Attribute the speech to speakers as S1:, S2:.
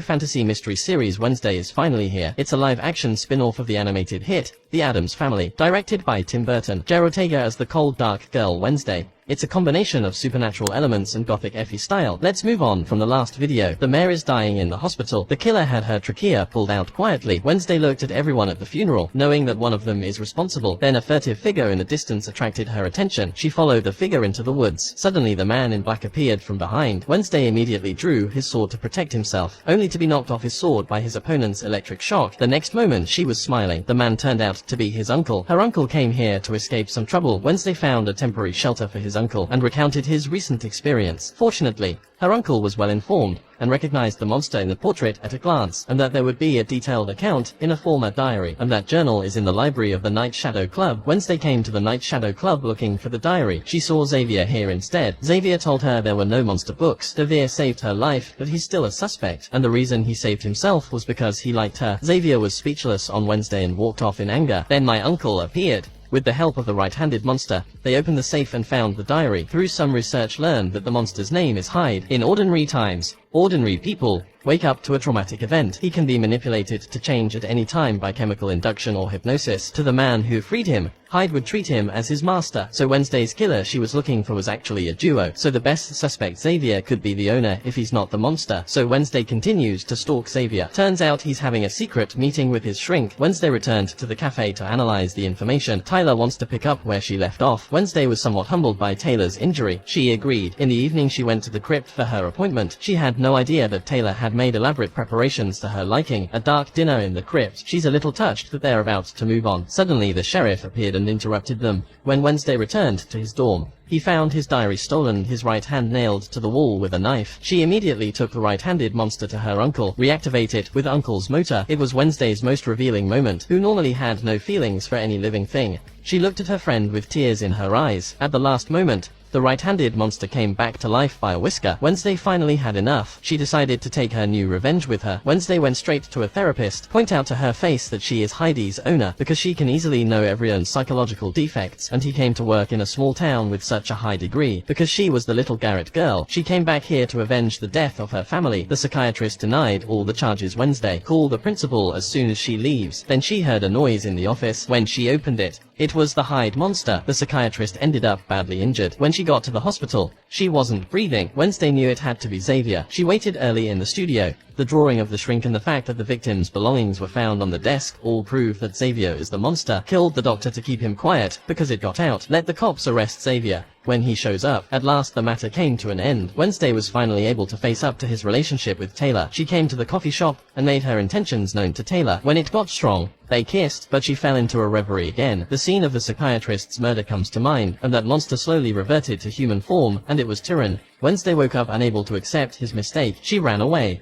S1: Fantasy mystery series Wednesday is finally here. It's a live-action spin-off of the animated hit, The Addams Family, directed by Tim Burton. Ortega as the cold, dark girl Wednesday. It's a combination of supernatural elements and gothic Effie style. Let's move on from the last video. The mayor is dying in the hospital. The killer had her trachea pulled out quietly. Wednesday looked at everyone at the funeral, knowing that one of them is responsible. Then a furtive figure in the distance attracted her attention. She followed the figure into the woods. Suddenly the man in black appeared from behind. Wednesday immediately drew his sword to protect himself, only to be knocked off his sword by his opponent's electric shock. The next moment she was smiling. The man turned out to be his uncle. Her uncle came here to escape some trouble. Wednesday found a temporary shelter for his uncle and recounted his recent experience. Fortunately, her uncle was well informed and recognized the monster in the portrait at a glance, and that there would be a detailed account in a former diary, and that journal is in the library of the Night Shadow Club. Wednesday came to the Night Shadow Club looking for the diary. She saw Xavier here instead. Xavier told her there were no monster books. Xavier saved her life, but he's still a suspect, and the reason he saved himself was because he liked her. Xavier was speechless on Wednesday and walked off in anger. Then my uncle appeared. With the help of the right-handed monster, they opened the safe and found the diary. Through some research learned that the monster's name is Hyde. In ordinary times, ordinary people wake up to a traumatic event. He can be manipulated to change at any time by chemical induction or hypnosis. To the man who freed him, Hyde would treat him as his master. So Wednesday's killer she was looking for was actually a duo. So the best suspect Xavier could be the owner if he's not the monster. So Wednesday continues to stalk Xavier. Turns out he's having a secret meeting with his shrink. Wednesday returned to the cafe to analyze the information. Tyler wants to pick up where she left off. Wednesday was somewhat humbled by Taylor's injury. She agreed. In the evening she went to the crypt for her appointment. She had no idea that Taylor had made elaborate preparations to her liking. A dark dinner in the crypt. She's a little touched that they're about to move on. Suddenly the sheriff appeared and interrupted them. When Wednesday returned to his dorm, he found his diary stolen, his right hand nailed to the wall with a knife. She immediately took the right-handed monster to her uncle, reactivate it with uncle's motor. It was Wednesday's most revealing moment, who normally had no feelings for any living thing. She looked at her friend with tears in her eyes. At the last moment, the right-handed monster came back to life by a whisker. Wednesday finally had enough. She decided to take her new revenge with her. Wednesday went straight to a therapist, point out to her face that she is Heidi's owner, because she can easily know everyone's psychological defects, and he came to work in a small town with such a high degree, because she was the little Garrett girl. She came back here to avenge the death of her family. The psychiatrist denied all the charges. Wednesday called the principal as soon as she leaves. Then she heard a noise in the office. When she opened it, it was the Hyde monster. The psychiatrist ended up badly injured. When she got to the hospital, she wasn't breathing. Wednesday knew it had to be Xavier. She waited early in the studio. The drawing of the shrink and the fact that the victim's belongings were found on the desk all prove that Xavier is the monster. Killed the doctor to keep him quiet, because it got out. Let the cops arrest Xavier when he shows up. At last the matter came to an end. Wednesday was finally able to face up to his relationship with Taylor. She came to the coffee shop and made her intentions known to Taylor. When it got strong, they kissed, but she fell into a reverie again. The scene of the psychiatrist's murder comes to mind, and that monster slowly reverted to human form, and it was Tyrann. Wednesday woke up unable to accept his mistake. She ran away.